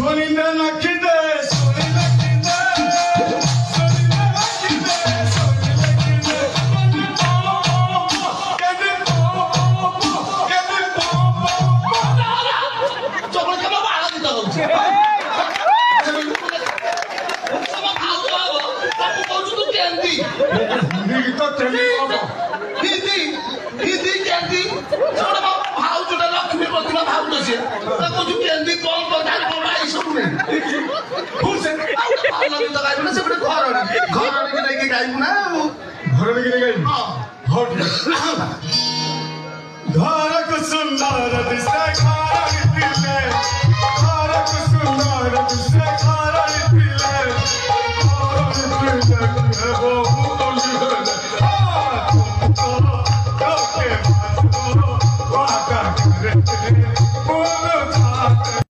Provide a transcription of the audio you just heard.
Solinda nakinde, solinda kinde, solinda nakinde, solinda kinde. Kendi 저번에 가만 말하겠다 그러지. sama tahu apa? Aku mau tutup candy. Hindi kita kendi apa? Hindi candy. Soalnya mau tahu sudah laku ni kalau tidak tahu tu sih. Aku tuh candy kau bertanya kau lagi semua. Bukan. Allah kita kayak mana sebenarnya koran kita kayak mana? Bharat ke नहीं गई? हाँ. बहुत। धारक सुंदर दिशा खारा